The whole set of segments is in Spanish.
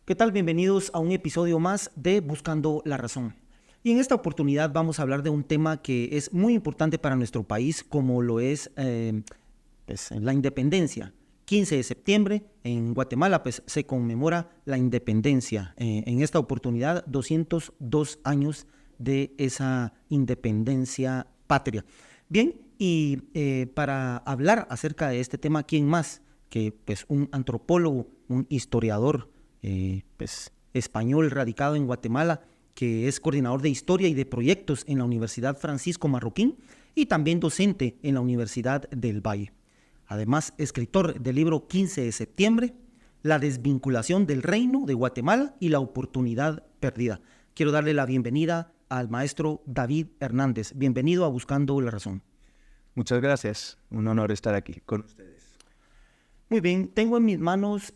¿Qué tal? Bienvenidos a un episodio más de Buscando la Razón. Y en esta oportunidad vamos a hablar de un tema que es muy importante para nuestro país, como lo es la independencia. 15 de septiembre en Guatemala se conmemora la independencia. En esta oportunidad, 202 años de esa independencia patria. Bien, y para hablar acerca de este tema, ¿quién más que un antropólogo, un historiador español radicado en Guatemala, que es coordinador de historia y de proyectos en la Universidad Francisco Marroquín y también docente en la Universidad del Valle? Además, escritor del libro 15 de septiembre, La desvinculación del reino de Guatemala y la oportunidad perdida. Quiero darle la bienvenida al maestro David Hernández. Bienvenido a Buscando la Razón. Muchas gracias. Un honor estar aquí con ustedes. Muy bien. Tengo en mis manos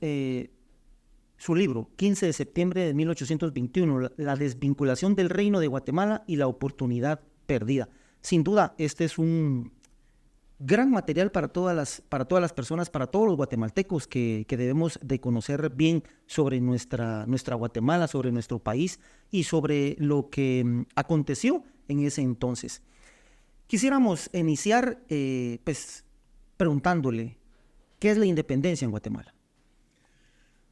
su libro, 15 de septiembre de 1821, La desvinculación del reino de Guatemala y la oportunidad perdida. Sin duda, este es un gran material para todas las personas, para todos los guatemaltecos que debemos de conocer bien sobre nuestra Guatemala, sobre nuestro país y sobre lo que aconteció en ese entonces. Quisiéramos iniciar preguntándole, ¿qué es la independencia en Guatemala?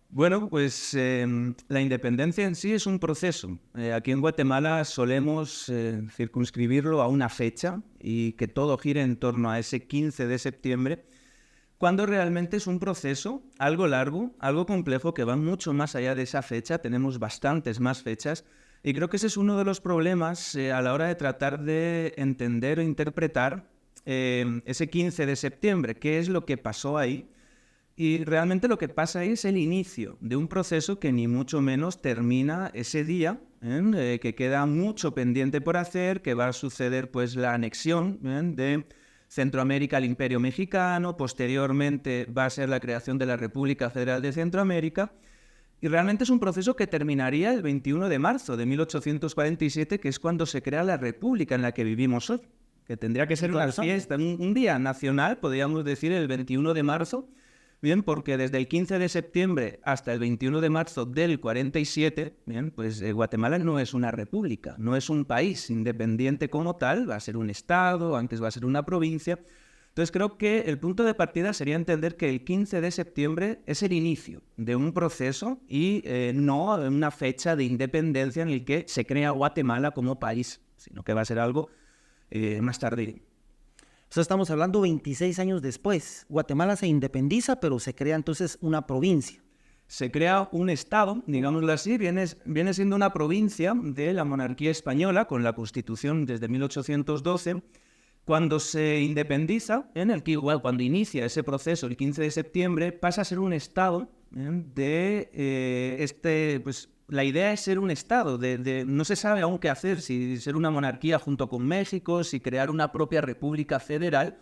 Bueno, pues la independencia en sí es un proceso. Aquí en Guatemala solemos circunscribirlo a una fecha y que todo gire en torno a ese 15 de septiembre, cuando realmente es un proceso algo largo, algo complejo, que va mucho más allá de esa fecha. Tenemos bastantes más fechas y creo que ese es uno de los problemas a la hora de tratar de entender o interpretar ese 15 de septiembre, qué es lo que pasó ahí. Y realmente lo que pasa ahí es el inicio de un proceso que ni mucho menos termina ese día, que queda mucho pendiente por hacer, que va a suceder pues la anexión de Centroamérica al Imperio Mexicano, posteriormente va a ser la creación de la República Federal de Centroamérica, y realmente es un proceso que terminaría el 21 de marzo de 1847, que es cuando se crea la República en la que vivimos hoy, que tendría que ser una fiesta, un día nacional, podríamos decir, el 21 de marzo, bien, porque desde el 15 de septiembre hasta el 21 de marzo del 47, bien, pues Guatemala no es una república, no es un país independiente como tal, va a ser un estado, antes va a ser una provincia. Entonces creo que el punto de partida sería entender que el 15 de septiembre es el inicio de un proceso y no una fecha de independencia en el que se crea Guatemala como país, sino que va a ser algo más tarde. O sea, estamos hablando 26 años después. Guatemala se independiza, pero se crea entonces una provincia. Se crea un estado, digámoslo así, viene siendo una provincia de la monarquía española con la Constitución desde 1812. Cuando se independiza, en el que igual cuando inicia ese proceso el 15 de septiembre, pasa a ser un estado la idea es ser un estado, no se sabe aún qué hacer, si ser una monarquía junto con México, si crear una propia república federal.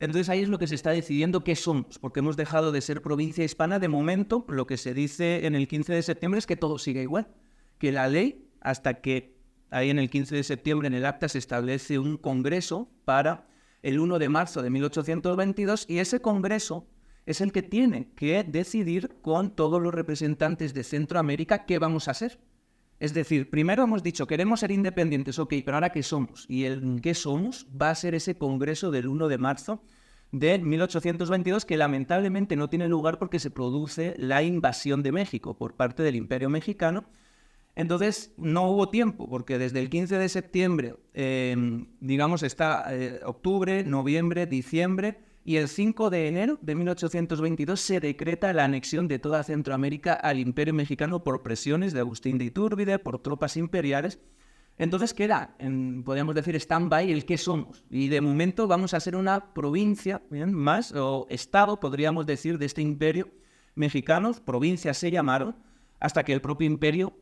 Entonces ahí es lo que se está decidiendo qué somos, porque hemos dejado de ser provincia hispana. De momento, lo que se dice en el 15 de septiembre es que todo sigue igual, que la ley, hasta que ahí en el 15 de septiembre en el acta se establece un congreso para el 1 de marzo de 1822, y ese congreso es el que tiene que decidir con todos los representantes de Centroamérica qué vamos a hacer. Es decir, primero hemos dicho, queremos ser independientes, ok, pero ahora ¿qué somos? Y el qué somos va a ser ese congreso del 1 de marzo de 1822, que lamentablemente no tiene lugar porque se produce la invasión de México por parte del Imperio Mexicano. Entonces no hubo tiempo, porque desde el 15 de septiembre, está octubre, noviembre, diciembre, y el 5 de enero de 1822 se decreta la anexión de toda Centroamérica al Imperio Mexicano por presiones de Agustín de Iturbide, por tropas imperiales. Entonces queda, podríamos decir, stand-by el qué somos. Y de momento vamos a ser una provincia más, o estado, podríamos decir, de este Imperio Mexicano. Provincias se llamaron, hasta que el propio imperio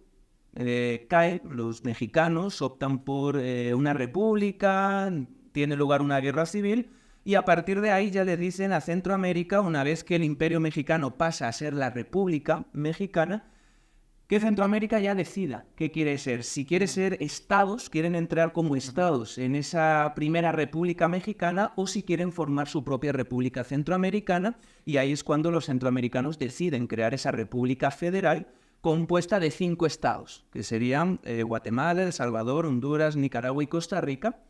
cae, los mexicanos optan por una república, tiene lugar una guerra civil, y a partir de ahí ya le dicen a Centroamérica, una vez que el Imperio Mexicano pasa a ser la República Mexicana, que Centroamérica ya decida qué quiere ser. Si quiere ser estados, quieren entrar como estados en esa primera República Mexicana, o si quieren formar su propia República Centroamericana, y ahí es cuando los centroamericanos deciden crear esa República Federal compuesta de 5 estados, que serían Guatemala, El Salvador, Honduras, Nicaragua y Costa Rica.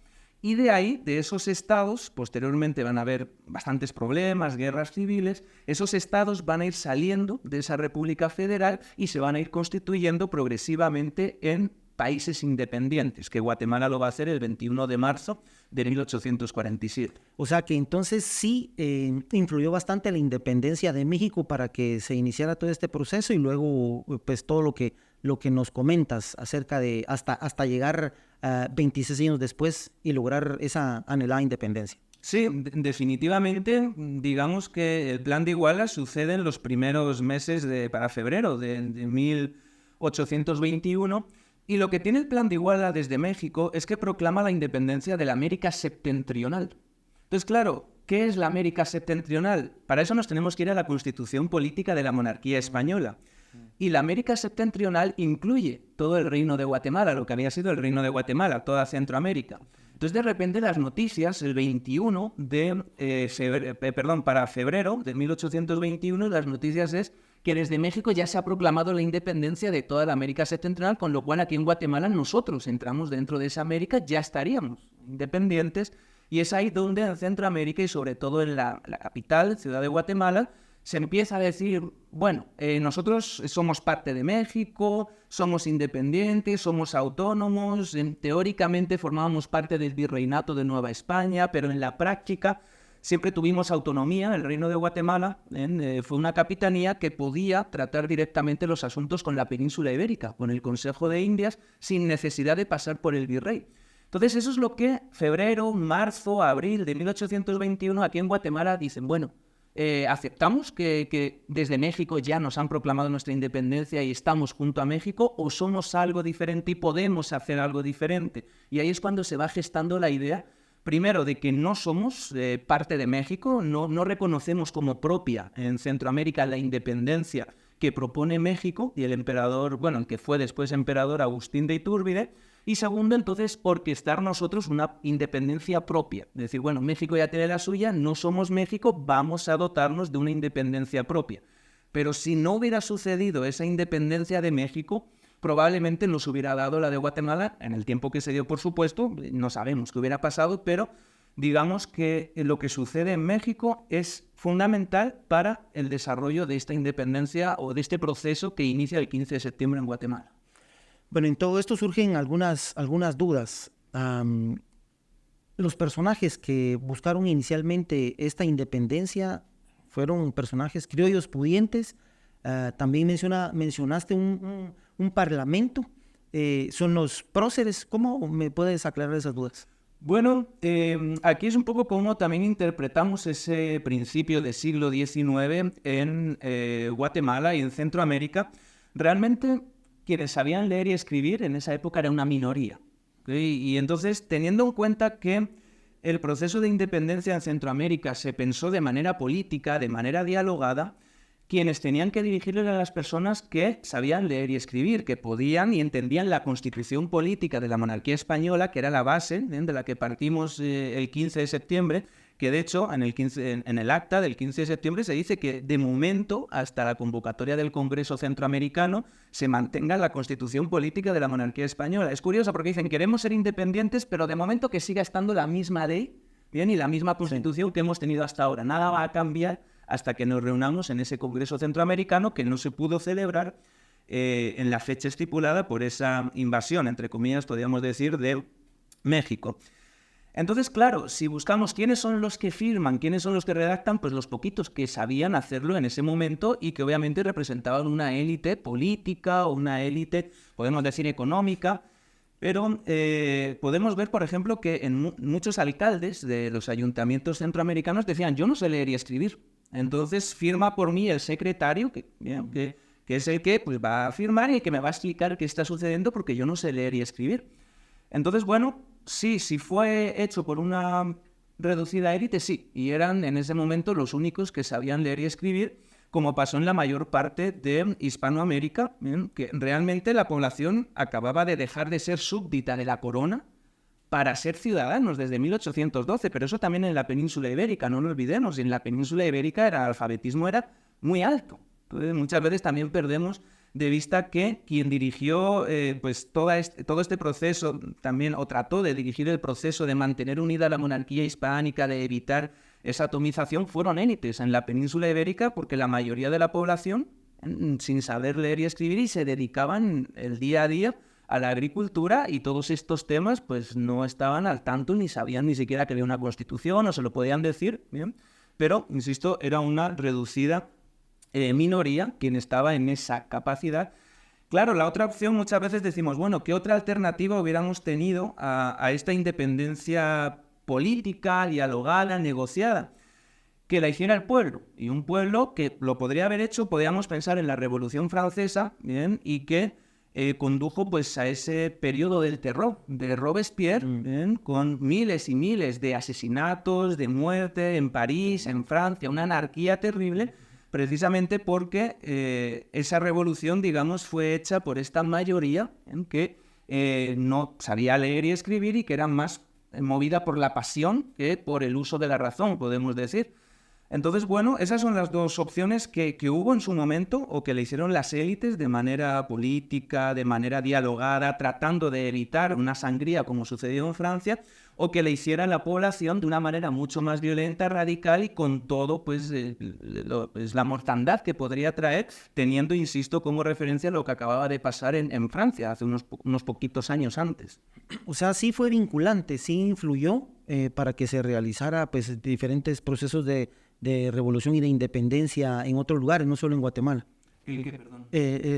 Y de ahí, de esos estados, posteriormente van a haber bastantes problemas, guerras civiles. Esos estados van a ir saliendo de esa República Federal y se van a ir constituyendo progresivamente en países independientes, que Guatemala lo va a hacer el 21 de marzo de 1847. O sea que entonces sí influyó bastante la independencia de México para que se iniciara todo este proceso, y luego pues todo lo que nos comentas acerca de hasta llegar 26 años después y lograr esa anhelada independencia. Sí, definitivamente, digamos que el Plan de Iguala sucede en los primeros meses para febrero de 1821, y lo que tiene el Plan de Iguala desde México es que proclama la independencia de la América septentrional. Entonces, claro, ¿qué es la América septentrional? Para eso nos tenemos que ir a la Constitución Política de la Monarquía Española. Y la América septentrional incluye todo el Reino de Guatemala, lo que había sido el Reino de Guatemala, toda Centroamérica. Entonces, de repente, las noticias, el 21 para febrero de 1821, las noticias es que desde México ya se ha proclamado la independencia de toda la América septentrional, con lo cual aquí en Guatemala nosotros entramos dentro de esa América, ya estaríamos independientes, y es ahí donde en Centroamérica y sobre todo en la capital, Ciudad de Guatemala, se empieza a decir, bueno, nosotros somos parte de México, somos independientes, somos autónomos, teóricamente formábamos parte del Virreinato de Nueva España, pero en la práctica siempre tuvimos autonomía. El Reino de Guatemala fue una capitanía que podía tratar directamente los asuntos con la península ibérica, con el Consejo de Indias, sin necesidad de pasar por el virrey. Entonces eso es lo que febrero, marzo, abril de 1821 aquí en Guatemala dicen, bueno, ¿aceptamos que desde México ya nos han proclamado nuestra independencia y estamos junto a México, o somos algo diferente y podemos hacer algo diferente? Y ahí es cuando se va gestando la idea, primero, de que no somos parte de México, no reconocemos como propia en Centroamérica la independencia que propone México y el emperador, bueno, el que fue después emperador Agustín de Iturbide. Y segundo, entonces, orquestar nosotros una independencia propia. Es decir, bueno, México ya tiene la suya, no somos México, vamos a dotarnos de una independencia propia. Pero si no hubiera sucedido esa independencia de México, probablemente nos hubiera dado la de Guatemala, en el tiempo que se dio, por supuesto, no sabemos qué hubiera pasado, pero digamos que lo que sucede en México es fundamental para el desarrollo de esta independencia o de este proceso que inicia el 15 de septiembre en Guatemala. Bueno, en todo esto surgen algunas dudas. Los personajes que buscaron inicialmente esta independencia fueron personajes criollos pudientes. También mencionaste un parlamento. Son los próceres. ¿Cómo me puedes aclarar esas dudas? Bueno, aquí es un poco como también interpretamos ese principio del siglo XIX en Guatemala y en Centroamérica. Realmente quienes sabían leer y escribir en esa época era una minoría. ¿Okay? Y entonces, teniendo en cuenta que el proceso de independencia en Centroamérica se pensó de manera política, de manera dialogada, quienes tenían que dirigirle a las personas que sabían leer y escribir, que podían y entendían la constitución política de la monarquía española, que era la base de la que partimos el 15 de septiembre, que de hecho en el acta del 15 de septiembre se dice que de momento, hasta la convocatoria del Congreso Centroamericano, se mantenga la constitución política de la monarquía española. Es curioso porque dicen, queremos ser independientes, pero de momento que siga estando la misma ley, bien, y la misma constitución que hemos tenido hasta ahora. Nada va a cambiar hasta que nos reunamos en ese Congreso Centroamericano, que no se pudo celebrar en la fecha estipulada por esa invasión, entre comillas, podríamos decir, de México. Entonces, claro, si buscamos quiénes son los que firman, quiénes son los que redactan, pues los poquitos que sabían hacerlo en ese momento y que obviamente representaban una élite política o una élite, podemos decir, económica. Pero podemos ver, por ejemplo, que en muchos alcaldes de los ayuntamientos centroamericanos decían, yo no sé leer y escribir. Entonces firma por mí el secretario, que es el que pues, va a firmar y que me va a explicar qué está sucediendo porque yo no sé leer y escribir. Entonces, bueno, sí, si fue hecho por una reducida élite, sí. Y eran en ese momento los únicos que sabían leer y escribir, como pasó en la mayor parte de Hispanoamérica, que realmente la población acababa de dejar de ser súbdita de la corona para ser ciudadanos desde 1812, pero eso también en la península ibérica, no lo olvidemos, en la península ibérica el alfabetismo era muy alto. Entonces, muchas veces también perdemos de vista que quien dirigió pues todo este proceso también, o trató de dirigir el proceso de mantener unida la monarquía hispánica, de evitar esa atomización, fueron élites en la península ibérica, porque la mayoría de la población, sin saber leer y escribir, y se dedicaban el día a día a la agricultura, y todos estos temas pues no estaban al tanto, ni sabían ni siquiera que había una constitución, o se lo podían decir, ¿bien? Pero, insisto, era una reducida minoría quien estaba en esa capacidad. Claro, la otra opción, muchas veces decimos, bueno, ¿qué otra alternativa hubiéramos tenido a esta independencia política, dialogada, negociada? Que la hiciera el pueblo, y un pueblo que lo podría haber hecho, podríamos pensar en la Revolución Francesa, ¿bien? Y que condujo pues a ese periodo del terror de Robespierre, ¿bien? Con miles y miles de asesinatos, de muerte en París, en Francia, una anarquía terrible, precisamente porque esa revolución, digamos, fue hecha por esta mayoría que no sabía leer y escribir, y que era más movida por la pasión que por el uso de la razón, podemos decir. Entonces, bueno, esas son las dos opciones que hubo en su momento, o que le hicieron las élites de manera política, de manera dialogada, tratando de evitar una sangría como sucedió en Francia, o que le hiciera la población de una manera mucho más violenta, radical, y con todo pues la mortandad que podría traer, teniendo, insisto, como referencia lo que acababa de pasar en Francia hace unos poquitos años antes. O sea, sí fue vinculante, sí influyó para que se realizara pues diferentes procesos de revolución y de independencia en otros lugares, no solo en Guatemala. Perdón.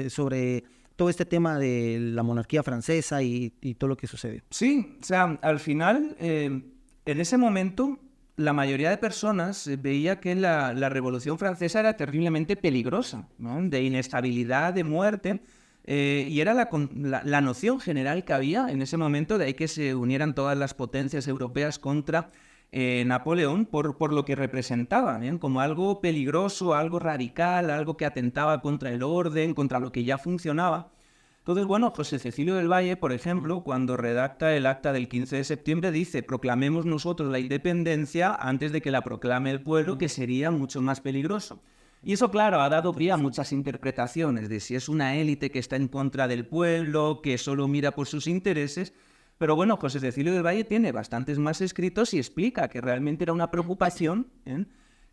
Sobre todo este tema de la monarquía francesa y todo lo que sucedió. Sí, o sea, al final, en ese momento, la mayoría de personas veía que la Revolución Francesa era terriblemente peligrosa, ¿no? De inestabilidad, de muerte, y era la noción general que había en ese momento, de ahí que se unieran todas las potencias europeas contra Napoleón por lo que representaba, ¿bien? Como algo peligroso, algo radical, algo que atentaba contra el orden, contra lo que ya funcionaba. Entonces, bueno, José Cecilio del Valle, por ejemplo, cuando redacta el acta del 15 de septiembre, dice: proclamemos nosotros la independencia antes de que la proclame el pueblo, que sería mucho más peligroso. Y eso, claro, ha dado pie a muchas interpretaciones de si es una élite que está en contra del pueblo, que solo mira por sus intereses. Pero bueno, José Cecilio del Valle tiene bastantes más escritos y explica que realmente era una preocupación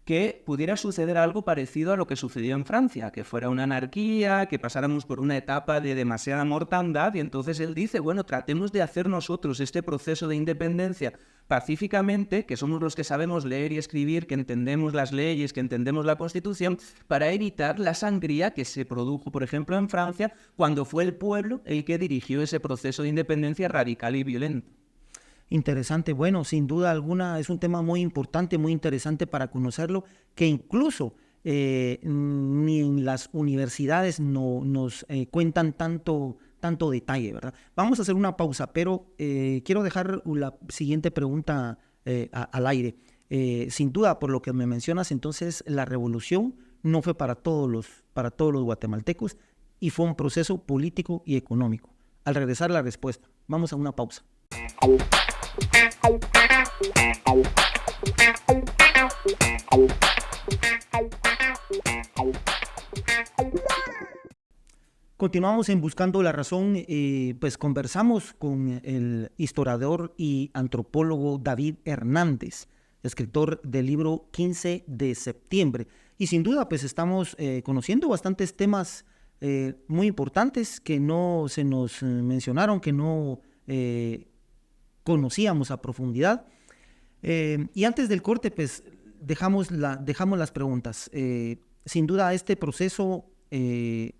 que pudiera suceder algo parecido a lo que sucedió en Francia, que fuera una anarquía, que pasáramos por una etapa de demasiada mortandad, y entonces él dice, bueno, tratemos de hacer nosotros este proceso de independencia pacíficamente, que somos los que sabemos leer y escribir, que entendemos las leyes, que entendemos la Constitución, para evitar la sangría que se produjo, por ejemplo, en Francia, cuando fue el pueblo el que dirigió ese proceso de independencia radical y violento. Interesante, bueno, sin duda alguna es un tema muy importante, muy interesante para conocerlo, que incluso ni en las universidades nos cuentan tanto detalle, ¿verdad? Vamos a hacer una pausa, pero quiero dejar la siguiente pregunta al aire. Sin duda, por lo que me mencionas, entonces la revolución no fue para todos los guatemaltecos, y fue un proceso político y económico. Al regresar la respuesta, vamos a una pausa. Continuamos en Buscando la Razón, pues conversamos con el historiador y antropólogo David Hernández, escritor del libro 15 de septiembre. Y sin duda, pues estamos conociendo bastantes temas muy importantes que no se nos mencionaron, que no conocíamos a profundidad. Y antes del corte, pues dejamos las preguntas. Sin duda, este proceso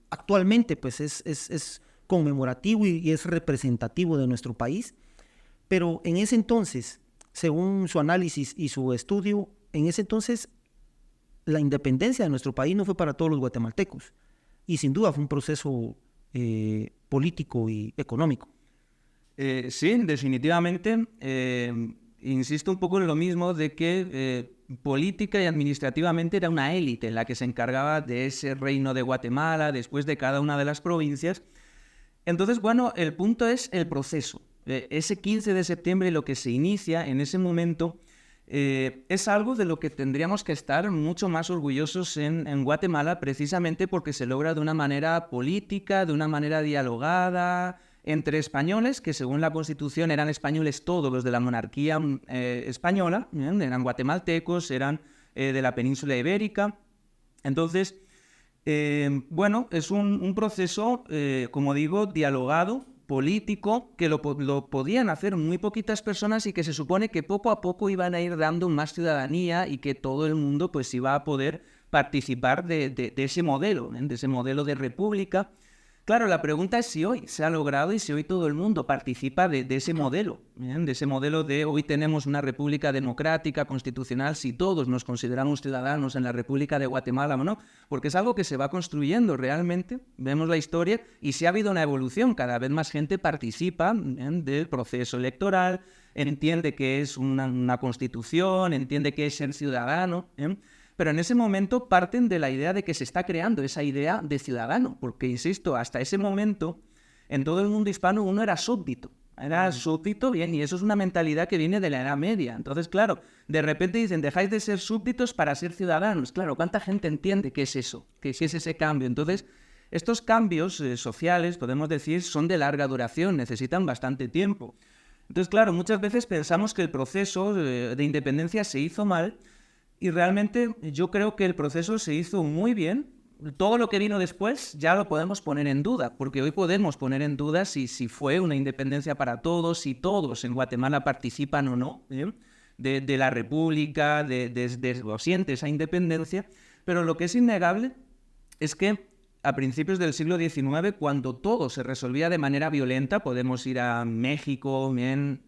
actualmente pues es conmemorativo y es representativo de nuestro país, pero en ese entonces, según su análisis y su estudio, en ese entonces la independencia de nuestro país no fue para todos los guatemaltecos, y sin duda fue un proceso político y económico. Sí, definitivamente. Insisto un poco en lo mismo de que política y administrativamente era una élite la que se encargaba de ese reino de Guatemala, después de cada una de las provincias. Entonces, bueno, el punto es el proceso. Ese 15 de septiembre lo que se inicia en ese momento es algo de lo que tendríamos que estar mucho más orgullosos en Guatemala, precisamente porque se logra de una manera política, de una manera dialogada, entre españoles, que según la Constitución eran españoles todos los de la monarquía española, eran guatemaltecos, eran de la península ibérica. Entonces, bueno, es un proceso, como digo, dialogado, político, que lo podían hacer muy poquitas personas y que se supone que poco a poco iban a ir dando más ciudadanía y que todo el mundo pues iba a poder participar de ese modelo, de ese modelo de república. Claro, la pregunta es si hoy se ha logrado y si hoy todo el mundo participa de ese modelo, de ese modelo de hoy tenemos una república democrática, constitucional, si todos nos consideramos ciudadanos en la República de Guatemala o no, porque es algo que se va construyendo realmente, vemos la historia y sí ha habido una evolución, cada vez más gente participa del proceso electoral, entiende que es una constitución, entiende que es ser ciudadano, pero en ese momento parten de la idea de que se está creando esa idea de ciudadano, porque, insisto, hasta ese momento, en todo el mundo hispano uno era súbdito, bien, y eso es una mentalidad que viene de la Edad Media. Entonces, claro, de repente dicen, dejáis de ser súbditos para ser ciudadanos. Claro, ¿cuánta gente entiende qué es eso? ¿Qué es ese cambio? Entonces, estos cambios sociales, podemos decir, son de larga duración, necesitan bastante tiempo. Entonces, claro, muchas veces pensamos que el proceso de independencia se hizo mal. Y realmente yo creo que el proceso se hizo muy bien. Todo lo que vino después ya lo podemos poner en duda, porque hoy podemos poner en duda si fue una independencia para todos, si todos en Guatemala participan o no de la república, o siente esa independencia. Pero lo que es innegable es que a principios del siglo XIX, cuando todo se resolvía de manera violenta, podemos ir a México, bien,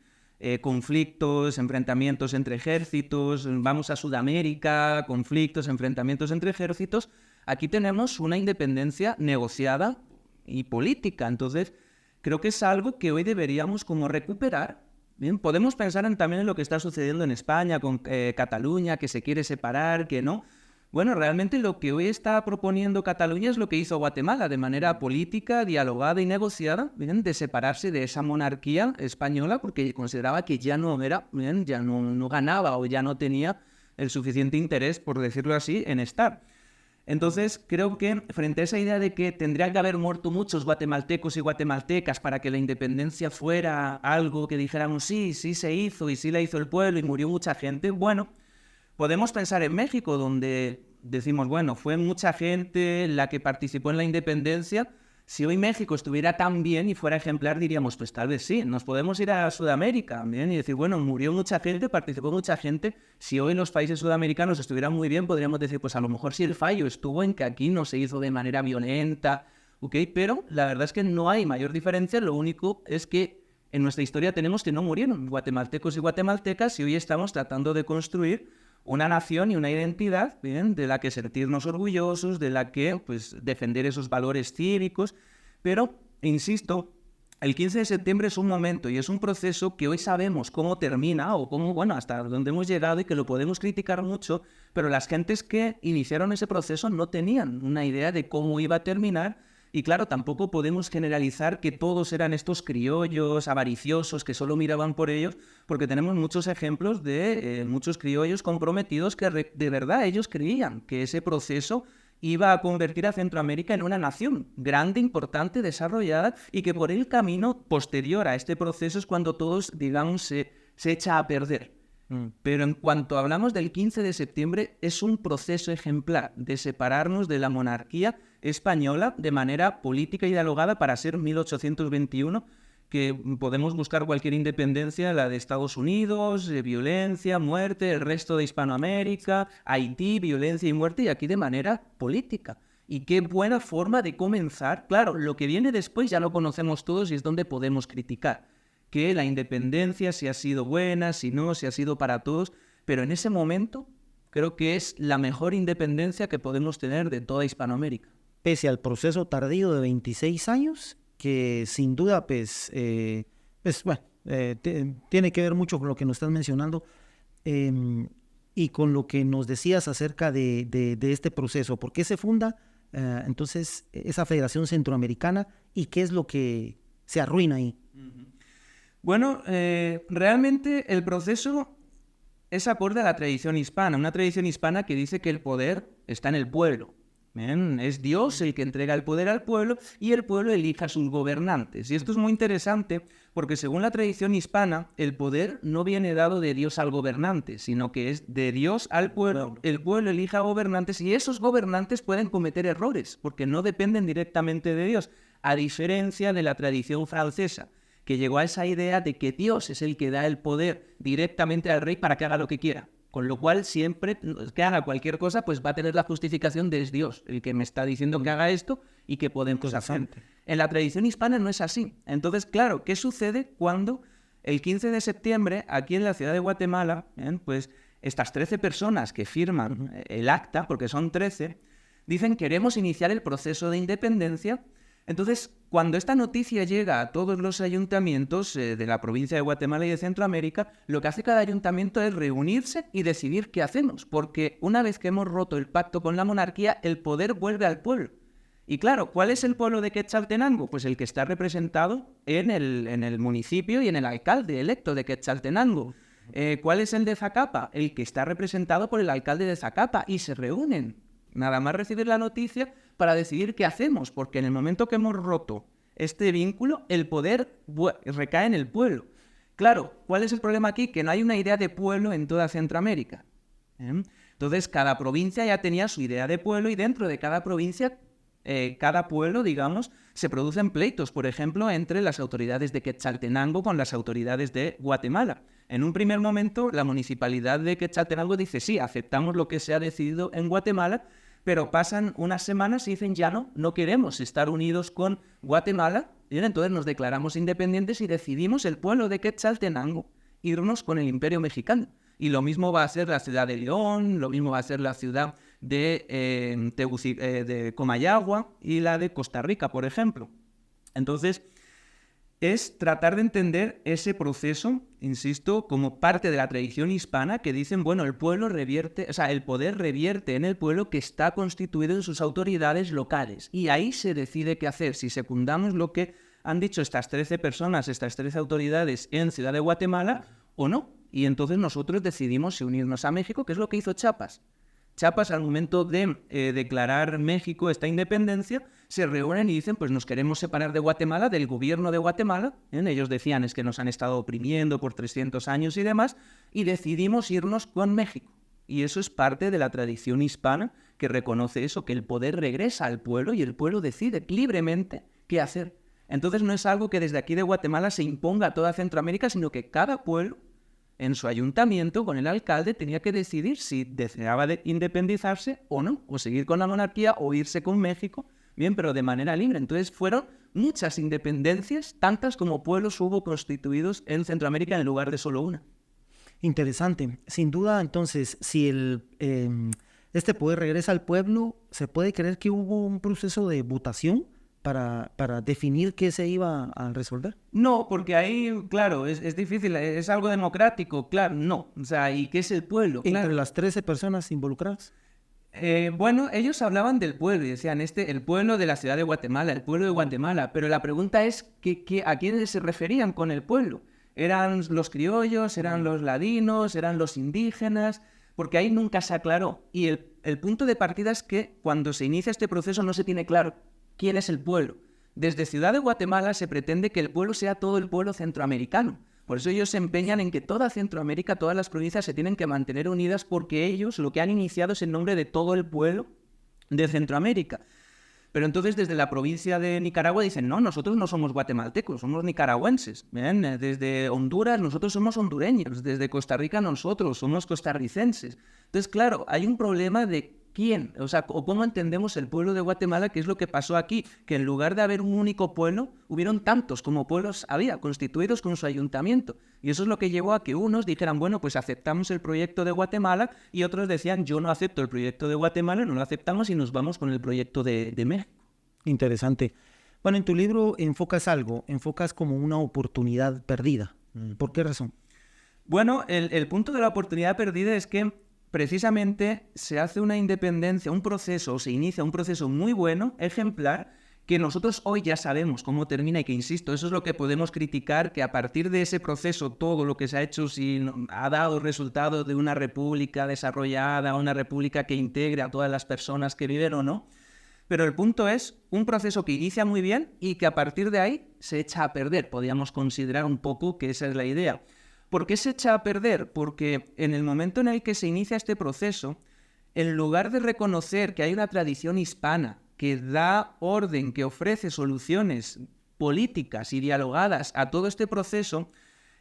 conflictos, enfrentamientos entre ejércitos, vamos a Sudamérica, conflictos, enfrentamientos entre ejércitos, aquí tenemos una independencia negociada y política. Entonces, creo que es algo que hoy deberíamos como recuperar. Bien, podemos pensar también en lo que está sucediendo en España con Cataluña, que se quiere separar, que no. Bueno, realmente lo que hoy está proponiendo Cataluña es lo que hizo Guatemala de manera política, dialogada y negociada, ¿bien?, de separarse de esa monarquía española porque consideraba que ya no era, ¿bien?, ya no ganaba o ya no tenía el suficiente interés, por decirlo así, en estar. Entonces, creo que frente a esa idea de que tendrían que haber muerto muchos guatemaltecos y guatemaltecas para que la independencia fuera algo que dijéramos sí se hizo y sí la hizo el pueblo y murió mucha gente, bueno, podemos pensar en México, donde decimos, bueno, fue mucha gente la que participó en la independencia. Si hoy México estuviera tan bien y fuera ejemplar, diríamos, pues tal vez sí. Nos podemos ir a Sudamérica, ¿bien?, y decir, bueno, murió mucha gente, participó mucha gente. Si hoy los países sudamericanos estuvieran muy bien, podríamos decir, pues a lo mejor sí el fallo estuvo en que aquí no se hizo de manera violenta, ¿ok? Pero la verdad es que no hay mayor diferencia. Lo único es que en nuestra historia tenemos que no murieron guatemaltecos y guatemaltecas y hoy estamos tratando de construir una nación y una identidad, ¿bien?, de la que sentirnos orgullosos, de la que pues, defender esos valores cívicos. Pero, insisto, el 15 de septiembre es un momento y es un proceso que hoy sabemos cómo termina o cómo, bueno, hasta dónde hemos llegado y que lo podemos criticar mucho, pero las gentes que iniciaron ese proceso no tenían una idea de cómo iba a terminar. Y claro, tampoco podemos generalizar que todos eran estos criollos avariciosos que solo miraban por ellos, porque tenemos muchos ejemplos de muchos criollos comprometidos que de verdad ellos creían que ese proceso iba a convertir a Centroamérica en una nación grande, importante, desarrollada, y que por el camino posterior a este proceso es cuando todos, digamos, se echa a perder. Pero en cuanto hablamos del 15 de septiembre, es un proceso ejemplar de separarnos de la monarquía española de manera política y dialogada para ser 1821, que podemos buscar cualquier independencia, la de Estados Unidos, violencia, muerte, el resto de Hispanoamérica, Haití, violencia y muerte, y aquí de manera política. Y qué buena forma de comenzar. Claro, lo que viene después ya lo conocemos todos y es donde podemos criticar. Que la independencia, si ha sido buena, si no, si ha sido para todos, pero en ese momento creo que es la mejor independencia que podemos tener de toda Hispanoamérica. Pese al proceso tardío de 26 años, que sin duda, tiene que ver mucho con lo que nos estás mencionando, y con lo que nos decías acerca de este proceso. ¿Por qué se funda entonces esa Federación Centroamericana y qué es lo que se arruina ahí? Bueno, realmente el proceso es acorde a la tradición hispana, una tradición hispana que dice que el poder está en el pueblo. Bien, es Dios el que entrega el poder al pueblo y el pueblo elige a sus gobernantes. Y esto es muy interesante porque según la tradición hispana, el poder no viene dado de Dios al gobernante, sino que es de Dios al pueblo. El pueblo elige a gobernantes y esos gobernantes pueden cometer errores porque no dependen directamente de Dios, a diferencia de la tradición francesa, que llegó a esa idea de que Dios es el que da el poder directamente al rey para que haga lo que quiera. Con lo cual, siempre que haga cualquier cosa, pues va a tener la justificación de es Dios el que me está diciendo que haga esto y que podemos hacer. En la tradición hispana no es así. Entonces, claro, ¿qué sucede cuando el 15 de septiembre, aquí en la ciudad de Guatemala, pues estas 13 personas que firman el acta, porque son 13, dicen queremos iniciar el proceso de independencia? Entonces, cuando esta noticia llega a todos los ayuntamientos de la provincia de Guatemala y de Centroamérica, lo que hace cada ayuntamiento es reunirse y decidir qué hacemos, porque una vez que hemos roto el pacto con la monarquía, el poder vuelve al pueblo. Y claro, ¿cuál es el pueblo de Quetzaltenango? Pues el que está representado en el municipio y en el alcalde electo de Quetzaltenango. ¿Cuál es el de Zacapa? El que está representado por el alcalde de Zacapa, y se reúnen. Nada más recibir la noticia para decidir qué hacemos, porque en el momento que hemos roto este vínculo, el poder recae en el pueblo. Claro, ¿cuál es el problema aquí? Que no hay una idea de pueblo en toda Centroamérica. Entonces, cada provincia ya tenía su idea de pueblo y dentro de cada provincia, cada pueblo, digamos, se producen pleitos, por ejemplo, entre las autoridades de Quetzaltenango con las autoridades de Guatemala. En un primer momento, la municipalidad de Quetzaltenango dice, sí, aceptamos lo que se ha decidido en Guatemala, pero pasan unas semanas y dicen, ya no queremos estar unidos con Guatemala, y entonces nos declaramos independientes y decidimos el pueblo de Quetzaltenango irnos con el Imperio Mexicano. Y lo mismo va a ser la ciudad de León, lo mismo va a ser la ciudad de Comayagua y la de Costa Rica, por ejemplo. Entonces, es tratar de entender ese proceso, insisto, como parte de la tradición hispana que dicen, bueno, el poder revierte en el pueblo que está constituido en sus autoridades locales. Y ahí se decide qué hacer, si secundamos lo que han dicho estas 13 personas, estas 13 autoridades en Ciudad de Guatemala o no. Y entonces nosotros decidimos unirnos a México, que es lo que hizo Chiapas. Chiapas, al momento de declarar México esta independencia, se reúnen y dicen, pues nos queremos separar de Guatemala, del gobierno de Guatemala. Ellos decían, es que nos han estado oprimiendo por 300 años y demás, y decidimos irnos con México. Y eso es parte de la tradición hispana que reconoce eso, que el poder regresa al pueblo y el pueblo decide libremente qué hacer. Entonces no es algo que desde aquí de Guatemala se imponga a toda Centroamérica, sino que cada pueblo en su ayuntamiento, con el alcalde, tenía que decidir si deseaba independizarse o no, o seguir con la monarquía o irse con México, bien, pero de manera libre. Entonces fueron muchas independencias, tantas como pueblos hubo constituidos en Centroamérica en lugar de solo una. Interesante. Sin duda, entonces, si este poder regresa al pueblo, ¿se puede creer que hubo un proceso de votación para definir qué se iba a resolver? No, porque ahí, claro, es difícil, es algo democrático, claro, no. O sea, ¿y qué es el pueblo? Entre Claro. las 13 personas involucradas. Bueno, ellos hablaban del pueblo y decían, el pueblo de la ciudad de Guatemala, el pueblo de Guatemala, pero la pregunta es, ¿a quiénes se referían con el pueblo? ¿Eran los criollos, eran los ladinos, eran los indígenas? Porque ahí nunca se aclaró. Y el punto de partida es que cuando se inicia este proceso no se tiene claro quién es el pueblo. Desde Ciudad de Guatemala se pretende que el pueblo sea todo el pueblo centroamericano. Por eso ellos se empeñan en que toda Centroamérica, todas las provincias se tienen que mantener unidas porque ellos lo que han iniciado es el nombre de todo el pueblo de Centroamérica. Pero entonces desde la provincia de Nicaragua dicen, no, nosotros no somos guatemaltecos, somos nicaragüenses. ¿Ven? Desde Honduras nosotros somos hondureños, desde Costa Rica nosotros somos costarricenses. Entonces, claro, hay un problema de quién, o cómo entendemos el pueblo de Guatemala, que es lo que pasó aquí, que en lugar de haber un único pueblo, hubieron tantos como pueblos había, constituidos con su ayuntamiento. Y eso es lo que llevó a que unos dijeran, bueno, pues aceptamos el proyecto de Guatemala, y otros decían, yo no acepto el proyecto de Guatemala, no lo aceptamos y nos vamos con el proyecto de México. Interesante. Bueno, en tu libro enfocas como una oportunidad perdida. ¿Por qué razón? Bueno, el punto de la oportunidad perdida es que precisamente se hace una independencia, un proceso, o se inicia un proceso muy bueno, ejemplar, que nosotros hoy ya sabemos cómo termina y que, insisto, eso es lo que podemos criticar, que a partir de ese proceso todo lo que se ha hecho ha dado resultado de una república desarrollada, una república que integre a todas las personas que viven o no. Pero el punto es un proceso que inicia muy bien y que a partir de ahí se echa a perder. Podríamos considerar un poco que esa es la idea. ¿Por qué se echa a perder? Porque en el momento en el que se inicia este proceso, en lugar de reconocer que hay una tradición hispana que da orden, que ofrece soluciones políticas y dialogadas a todo este proceso,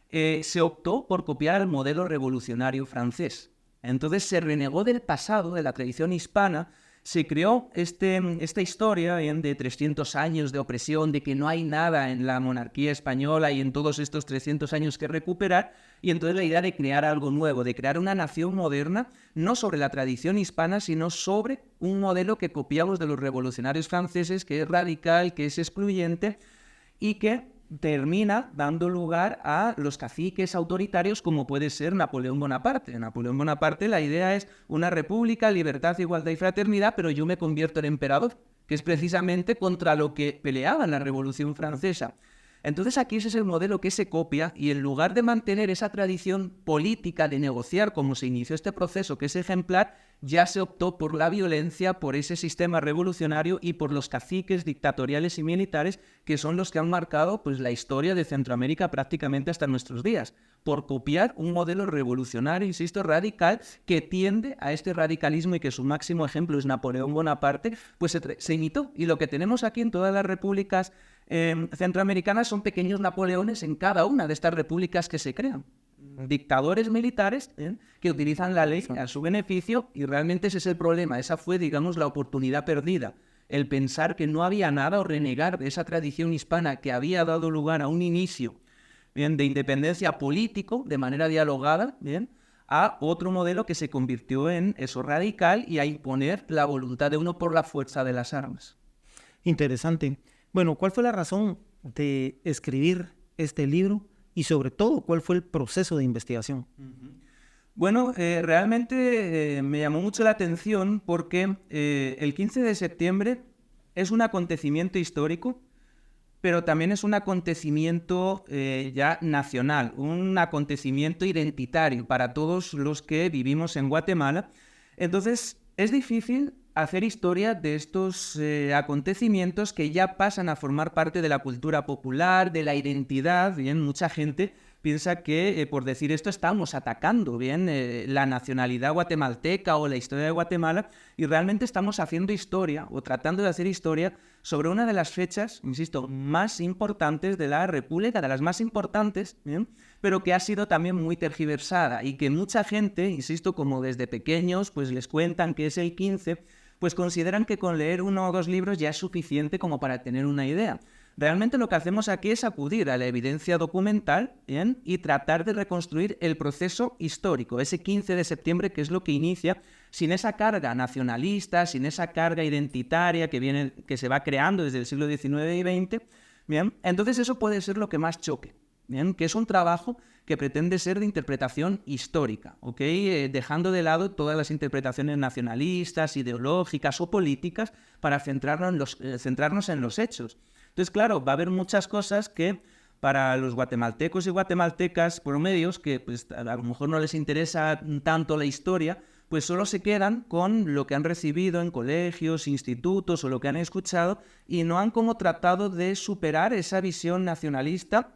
se optó por copiar el modelo revolucionario francés. Entonces se renegó del pasado, de la tradición hispana, se creó esta historia de 300 años de opresión, de que no hay nada en la monarquía española y en todos estos 300 años que recuperar, y entonces la idea de crear algo nuevo, de crear una nación moderna, no sobre la tradición hispana, sino sobre un modelo que copiamos de los revolucionarios franceses, que es radical, que es excluyente y que termina dando lugar a los caciques autoritarios como puede ser Napoleón Bonaparte. En Napoleón Bonaparte la idea es una república, libertad, igualdad y fraternidad, pero yo me convierto en emperador, que es precisamente contra lo que peleaba en la Revolución Francesa. Entonces aquí ese es el modelo que se copia y en lugar de mantener esa tradición política de negociar como se inició este proceso, que es ejemplar, ya se optó por la violencia, por ese sistema revolucionario y por los caciques dictatoriales y militares que son los que han marcado pues, la historia de Centroamérica prácticamente hasta nuestros días, por copiar un modelo revolucionario, insisto, radical, que tiende a este radicalismo y que su máximo ejemplo es Napoleón Bonaparte, pues se imitó. Y lo que tenemos aquí en todas las repúblicas centroamericanas son pequeños Napoleones en cada una de estas repúblicas que se crean. Dictadores militares que utilizan la ley a su beneficio y realmente ese es el problema. Esa fue, digamos, la oportunidad perdida. El pensar que no había nada o renegar de esa tradición hispana que había dado lugar a un inicio de independencia político de manera dialogada, a otro modelo que se convirtió en eso radical y a imponer la voluntad de uno por la fuerza de las armas. Interesante. Bueno, ¿cuál fue la razón de escribir este libro? Y sobre todo, ¿cuál fue el proceso de investigación? Bueno, realmente me llamó mucho la atención porque el 15 de septiembre es un acontecimiento histórico, pero también es un acontecimiento ya nacional, un acontecimiento identitario para todos los que vivimos en Guatemala. Entonces, es difícil hacer historia de estos acontecimientos que ya pasan a formar parte de la cultura popular, de la identidad. Bien, mucha gente piensa que por decir esto estamos atacando la nacionalidad guatemalteca o la historia de Guatemala y realmente estamos haciendo historia o tratando de hacer historia sobre una de las fechas, insisto, más importantes de la República, de las más importantes, pero que ha sido también muy tergiversada y que mucha gente, insisto, como desde pequeños, pues les cuentan que es el 15, pues consideran que con leer 1 o 2 libros ya es suficiente como para tener una idea. Realmente lo que hacemos aquí es acudir a la evidencia documental y tratar de reconstruir el proceso histórico, ese 15 de septiembre que es lo que inicia, sin esa carga nacionalista, sin esa carga identitaria que se va creando desde el siglo XIX y XX. Bien, entonces eso puede ser lo que más choque. Bien, que es un trabajo que pretende ser de interpretación histórica, ¿ok? Dejando de lado todas las interpretaciones nacionalistas, ideológicas o políticas para centrarnos en los hechos. Entonces, claro, va a haber muchas cosas que para los guatemaltecos y guatemaltecas promedios, que pues, a lo mejor no les interesa tanto la historia, pues solo se quedan con lo que han recibido en colegios, institutos o lo que han escuchado y no han como tratado de superar esa visión nacionalista,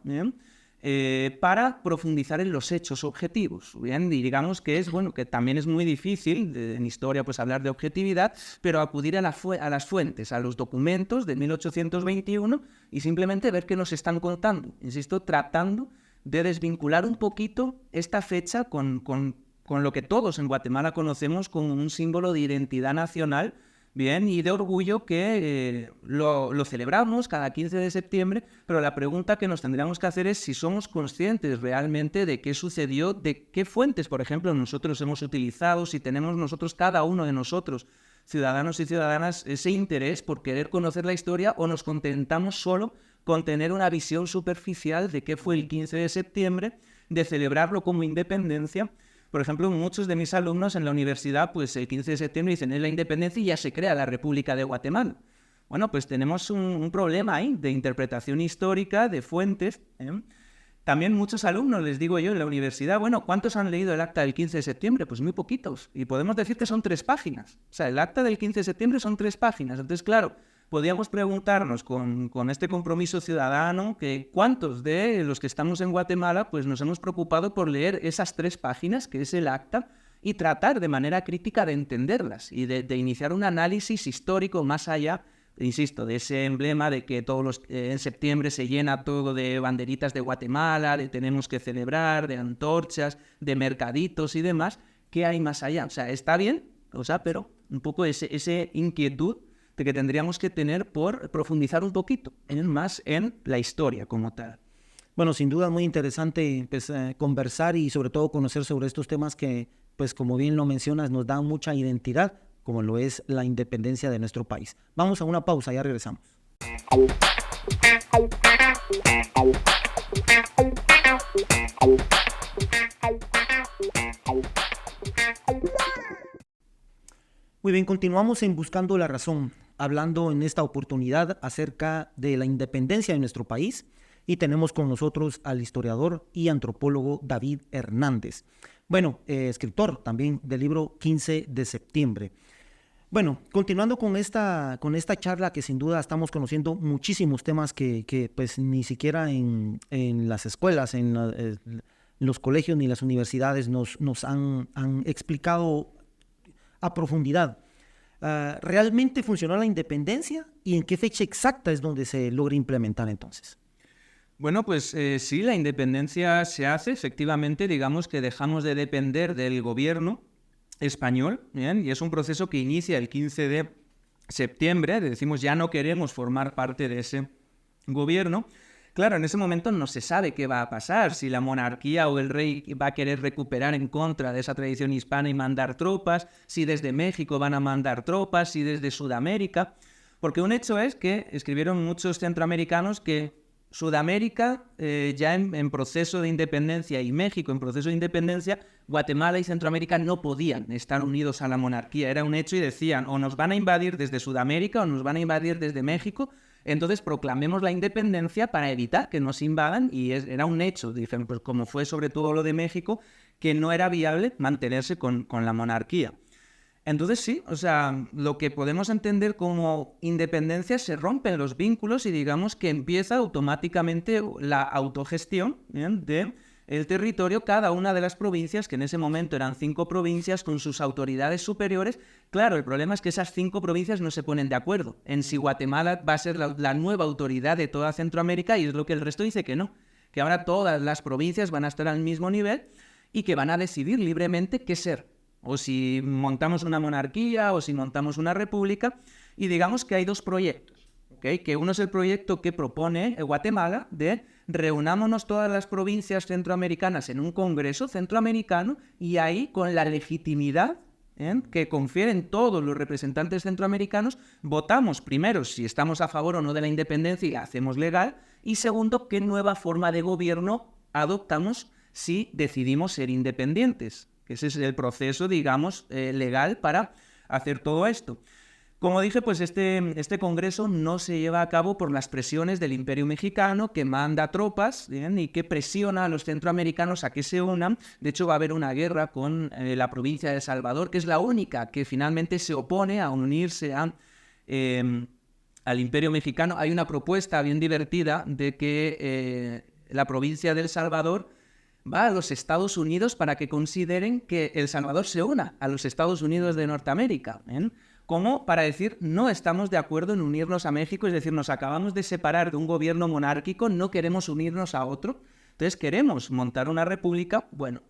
para profundizar en los hechos objetivos. Bien, y digamos que es bueno que también es muy difícil en historia pues hablar de objetividad, pero acudir a las fuentes, a los documentos de 1821 y simplemente ver qué nos están contando. Insisto, tratando de desvincular un poquito esta fecha con lo que todos en Guatemala conocemos como un símbolo de identidad nacional, bien, y de orgullo que lo celebramos cada 15 de septiembre, pero la pregunta que nos tendríamos que hacer es si somos conscientes realmente de qué sucedió, de qué fuentes, por ejemplo, nosotros hemos utilizado, si tenemos nosotros, cada uno de nosotros, ciudadanos y ciudadanas, ese interés por querer conocer la historia o nos contentamos solo con tener una visión superficial de qué fue el 15 de septiembre, de celebrarlo como independencia, Por ejemplo, muchos de mis alumnos en la universidad, pues el 15 de septiembre dicen es la independencia y ya se crea la República de Guatemala. Bueno, pues tenemos un problema ahí de interpretación histórica, de fuentes. También muchos alumnos, les digo yo, en la universidad, bueno, ¿cuántos han leído el acta del 15 de septiembre? Pues muy poquitos. Y podemos decir que son 3 páginas. O sea, el acta del 15 de septiembre son 3 páginas. Entonces, claro, podríamos preguntarnos con este compromiso ciudadano que cuántos de los que estamos en Guatemala pues nos hemos preocupado por leer esas 3 páginas, que es el acta, y tratar de manera crítica de entenderlas y de iniciar un análisis histórico más allá, insisto, de ese emblema de que en septiembre se llena todo de banderitas de Guatemala, de tenemos que celebrar, de antorchas, de mercaditos y demás. ¿Qué hay más allá? O sea, está bien, pero un poco ese inquietud de que tendríamos que tener por profundizar un poquito más en la historia como tal. Bueno, sin duda muy interesante pues, conversar y sobre todo conocer sobre estos temas que, pues como bien lo mencionas, nos dan mucha identidad, como lo es la independencia de nuestro país. Vamos a una pausa, ya regresamos. Muy bien, continuamos en Buscando la Razón, hablando en esta oportunidad acerca de la independencia de nuestro país, y tenemos con nosotros al historiador y antropólogo David Hernández. Bueno, escritor también del libro 15 de septiembre. Bueno, continuando con esta charla que sin duda estamos conociendo muchísimos temas que pues ni siquiera en las escuelas, en los colegios ni las universidades nos han explicado a profundidad. ¿Realmente funcionó la independencia? ¿Y en qué fecha exacta es donde se logra implementar entonces? Bueno, pues sí, la independencia se hace, efectivamente, digamos que dejamos de depender del gobierno español, ¿bien? Y es un proceso que inicia el 15 de septiembre, decimos ya no queremos formar parte de ese gobierno. Claro, en ese momento no se sabe qué va a pasar, si la monarquía o el rey va a querer recuperar en contra de esa tradición hispana y mandar tropas, si desde México van a mandar tropas, si desde Sudamérica, porque un hecho es que escribieron muchos centroamericanos que Sudamérica ya en proceso de independencia y México en proceso de independencia, Guatemala y Centroamérica no podían estar unidos a la monarquía. Era un hecho y decían o nos van a invadir desde Sudamérica o nos van a invadir desde México, entonces proclamemos la independencia para evitar que nos invadan y era un hecho, dicen, pues como fue sobre todo lo de México, que no era viable mantenerse con la monarquía. Entonces sí, o sea, lo que podemos entender como independencia se rompen los vínculos y digamos que empieza automáticamente la autogestión, ¿bien?, de el territorio, cada una de las provincias, que en ese momento eran 5 provincias con sus autoridades superiores. Claro, el problema es que esas 5 provincias no se ponen de acuerdo en si Guatemala va a ser la nueva autoridad de toda Centroamérica, y es lo que el resto dice que no, que ahora todas las provincias van a estar al mismo nivel y que van a decidir libremente qué ser, o si montamos una monarquía o si montamos una república. Y digamos que hay 2 proyectos, ¿okay? Que uno es el proyecto que propone Guatemala de reunámonos todas las provincias centroamericanas en un congreso centroamericano y ahí con la legitimidad que confieren todos los representantes centroamericanos, votamos primero si estamos a favor o no de la independencia y la hacemos legal, y segundo, qué nueva forma de gobierno adoptamos si decidimos ser independientes. Ese es el proceso, digamos, legal para hacer todo esto. Como dije, pues este congreso no se lleva a cabo por las presiones del Imperio Mexicano, que manda tropas, ¿bien?, y que presiona a los centroamericanos a que se unan. De hecho, va a haber una guerra con la provincia de El Salvador, que es la única que finalmente se opone a unirse al Imperio Mexicano. Hay una propuesta bien divertida de que la provincia de El Salvador va a los Estados Unidos para que consideren que El Salvador se una a los Estados Unidos de Norteamérica, como para decir, no estamos de acuerdo en unirnos a México, es decir, nos acabamos de separar de un gobierno monárquico, no queremos unirnos a otro, entonces queremos montar una república. Bueno,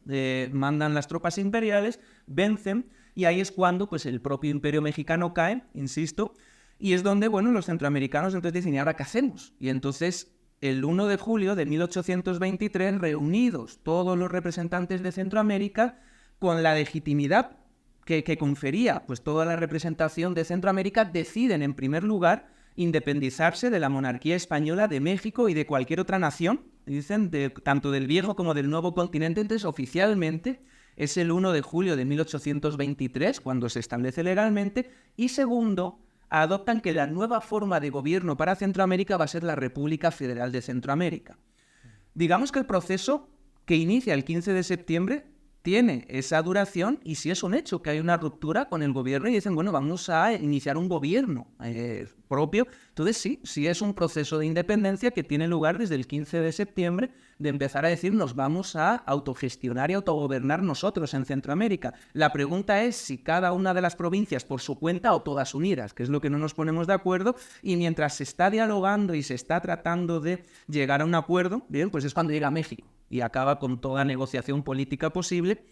mandan las tropas imperiales, vencen, y ahí es cuando pues, el propio Imperio Mexicano cae, insisto, y es donde, bueno, los centroamericanos entonces dicen, ¿y ahora qué hacemos? Y entonces, el 1 de julio de 1823, reunidos todos los representantes de Centroamérica, con la legitimidad que confería pues toda la representación de Centroamérica, deciden en primer lugar independizarse de la monarquía española, de México y de cualquier otra nación, dicen, tanto del viejo como del nuevo continente. Entonces oficialmente es el 1 de julio de 1823, cuando se establece legalmente, y segundo, adoptan que la nueva forma de gobierno para Centroamérica va a ser la República Federal de Centroamérica. Digamos que el proceso que inicia el 15 de septiembre tiene esa duración y si es un hecho que hay una ruptura con el gobierno y dicen, bueno, vamos a iniciar un gobierno propio. Entonces sí es un proceso de independencia que tiene lugar desde el 15 de septiembre de empezar a decir nos vamos a autogestionar y autogobernar nosotros en Centroamérica. La pregunta es si cada una de las provincias por su cuenta o todas unidas, que es lo que no nos ponemos de acuerdo, y mientras se está dialogando y se está tratando de llegar a un acuerdo, bien, pues es cuando llega México y acaba con toda negociación política posible.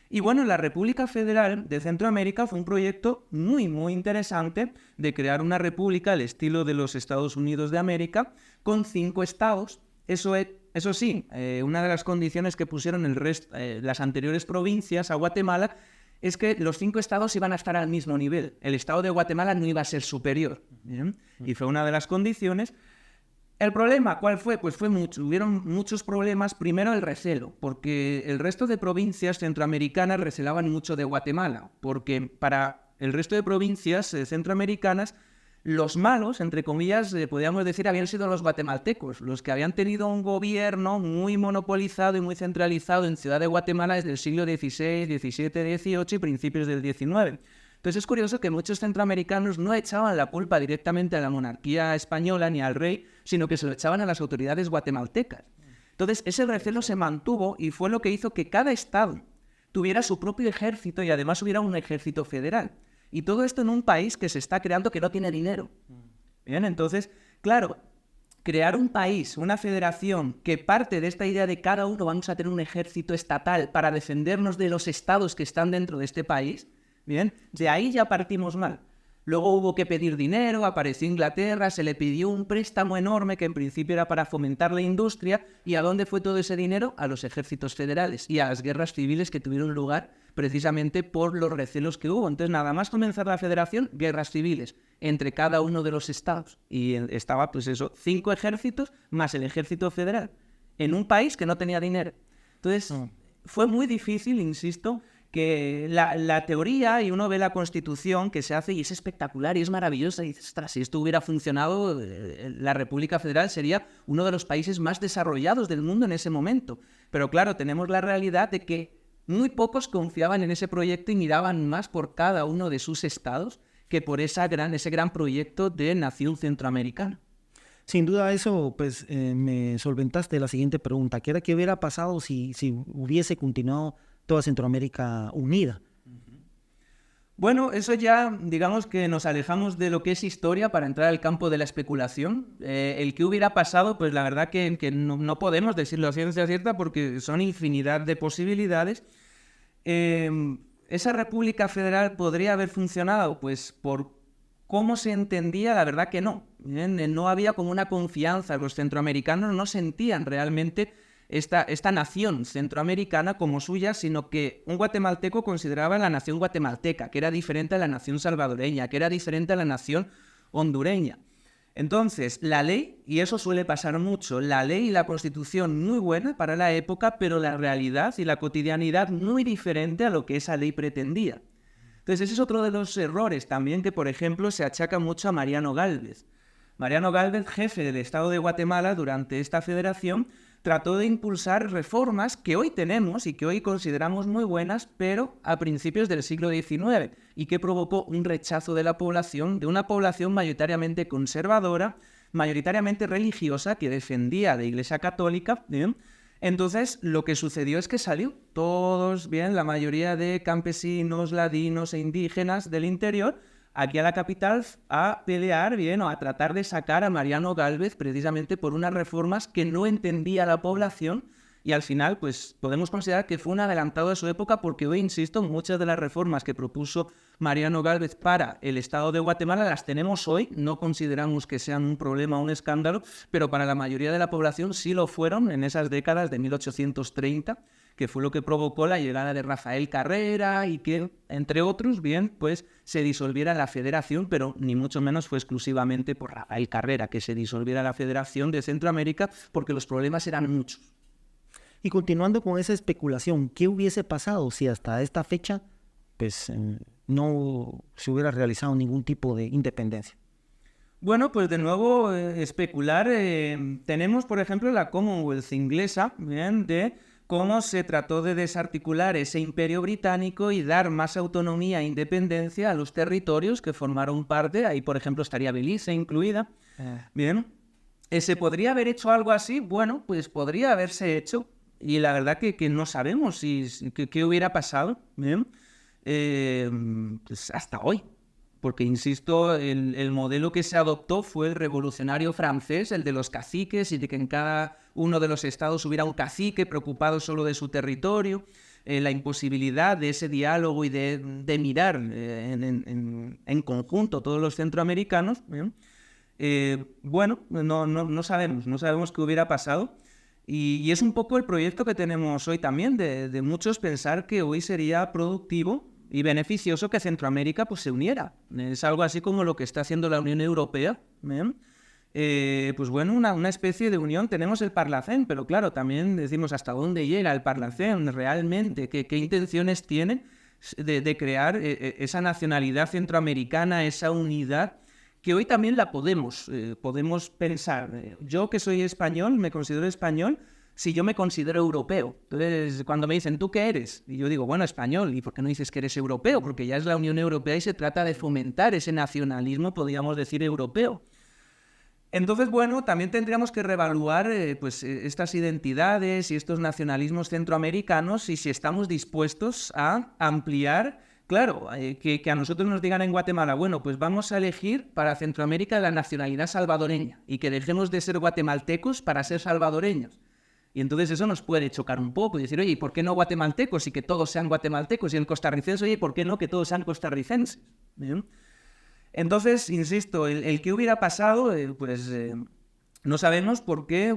Y bueno, la República Federal de Centroamérica fue un proyecto muy interesante de crear una república al estilo de los Estados Unidos de América con 5 estados. Eso sí, una de las condiciones que pusieron las anteriores provincias a Guatemala es que los 5 estados iban a estar al mismo nivel. El estado de Guatemala no iba a ser superior, ¿bien? Y fue una de las condiciones. ¿El problema cuál fue? Pues hubieron muchos problemas. Primero el recelo, porque el resto de provincias centroamericanas recelaban mucho de Guatemala, porque para el resto de provincias centroamericanas, los malos, entre comillas, podríamos decir, habían sido los guatemaltecos, los que habían tenido un gobierno muy monopolizado y muy centralizado en Ciudad de Guatemala desde el siglo XVI, XVII, XVIII y principios del XIX. Entonces es curioso que muchos centroamericanos no echaban la culpa directamente a la monarquía española ni al rey, sino que se lo echaban a las autoridades guatemaltecas. Entonces ese recelo se mantuvo y fue lo que hizo que cada estado tuviera su propio ejército y además hubiera un ejército federal. Y todo esto en un país que se está creando que no tiene dinero. Bien, entonces, claro, crear un país, una federación que parte de esta idea de cada uno vamos a tener un ejército estatal para defendernos de los estados que están dentro de este país. Bien, de ahí ya partimos mal. Luego hubo que pedir dinero, apareció Inglaterra, se le pidió un préstamo enorme que en principio era para fomentar la industria. ¿Y a dónde fue todo ese dinero? A los ejércitos federales y a las guerras civiles que tuvieron lugar precisamente por los recelos que hubo. Entonces, nada más comenzar la federación, guerras civiles entre cada uno de los estados. Y estaba, pues eso, 5 ejércitos más el ejército federal en un país que no tenía dinero. Entonces, fue muy difícil, insisto, que la teoría, y uno ve la Constitución que se hace y es espectacular y es maravillosa, y dices, ostras, si esto hubiera funcionado, la República Federal sería uno de los países más desarrollados del mundo en ese momento. Pero claro, tenemos la realidad de que muy pocos confiaban en ese proyecto y miraban más por cada uno de sus estados que por ese gran proyecto de nación centroamericana. Sin duda eso, pues, me solventaste la siguiente pregunta, que era qué hubiera pasado si hubiese continuado toda Centroamérica unida. Bueno, eso ya, digamos que nos alejamos de lo que es historia para entrar al campo de la especulación. El que hubiera pasado, pues la verdad que no podemos decirlo a ciencia cierta porque son infinidad de posibilidades. ¿Esa República Federal podría haber funcionado? Pues por cómo se entendía, la verdad que no. No había como una confianza, los centroamericanos no sentían realmente esta nación centroamericana como suya, sino que un guatemalteco consideraba la nación guatemalteca, que era diferente a la nación salvadoreña, que era diferente a la nación hondureña. Entonces, la ley, y eso suele pasar mucho, la ley y la Constitución muy buena para la época, pero la realidad y la cotidianidad muy diferente a lo que esa ley pretendía. Entonces, ese es otro de los errores también que, por ejemplo, se achaca mucho a Mariano Gálvez. Mariano Gálvez, jefe del Estado de Guatemala durante esta federación, trató de impulsar reformas que hoy tenemos y que hoy consideramos muy buenas, pero a principios del siglo XIX, y que provocó un rechazo de la población, de una población mayoritariamente conservadora, mayoritariamente religiosa, que defendía la Iglesia Católica, ¿bien? Entonces, lo que sucedió es que salió todos, bien, la mayoría de campesinos, ladinos e indígenas del interior, aquí a la capital a pelear, bien, o a tratar de sacar a Mariano Gálvez precisamente por unas reformas que no entendía la población y al final pues podemos considerar que fue un adelantado de su época porque hoy, insisto, muchas de las reformas que propuso Mariano Gálvez para el Estado de Guatemala las tenemos hoy, no consideramos que sean un problema o un escándalo, pero para la mayoría de la población sí lo fueron en esas décadas de 1830, que fue lo que provocó la llegada de Rafael Carrera y que, entre otros, bien, pues se disolviera la federación, pero ni mucho menos fue exclusivamente por Rafael Carrera que se disolviera la Federación de Centroamérica, porque los problemas eran muchos. Y continuando con esa especulación, ¿qué hubiese pasado si hasta esta fecha pues, no se hubiera realizado ningún tipo de independencia? Bueno, pues de nuevo especular. Tenemos, por ejemplo, la Commonwealth inglesa, ¿bien? De cómo se trató de desarticular ese imperio británico y dar más autonomía e independencia a los territorios que formaron parte. Ahí, por ejemplo, estaría Belice incluida. Bien. ¿Se podría haber hecho algo así? Bueno, pues podría haberse hecho. Y la verdad que no sabemos qué hubiera pasado, ¿bien? Pues hasta hoy. Porque, insisto, el modelo que se adoptó fue el revolucionario francés, el de los caciques, y de que en cada uno de los estados hubiera un cacique preocupado solo de su territorio, la imposibilidad de ese diálogo y de mirar en conjunto todos los centroamericanos. Bueno, no sabemos qué hubiera pasado. Y es un poco el proyecto que tenemos hoy también, de muchos pensar que hoy sería productivo y beneficioso que Centroamérica pues se uniera. Es algo así como lo que está haciendo la Unión Europea. Pues bueno, una especie de unión. Tenemos el Parlacén, pero claro, también decimos hasta dónde llega el Parlacén realmente, qué intenciones tiene de crear esa nacionalidad centroamericana, esa unidad, que hoy también la podemos pensar. Yo que soy español, me considero español, si yo me considero europeo. Entonces, cuando me dicen, ¿tú qué eres? Y yo digo, bueno, español. ¿Y por qué no dices que eres europeo? Porque ya es la Unión Europea y se trata de fomentar ese nacionalismo, podríamos decir, europeo. Entonces, bueno, también tendríamos que reevaluar estas identidades y estos nacionalismos centroamericanos y si estamos dispuestos a ampliar. Claro, que a nosotros nos digan en Guatemala, bueno, pues vamos a elegir para Centroamérica la nacionalidad salvadoreña y que dejemos de ser guatemaltecos para ser salvadoreños. Y entonces eso nos puede chocar un poco y decir, oye, ¿y por qué no guatemaltecos y que todos sean guatemaltecos? Y el costarricense, oye, ¿por qué no que todos sean costarricenses? ¿Bien? Entonces, insisto, el que hubiera pasado, no sabemos por qué,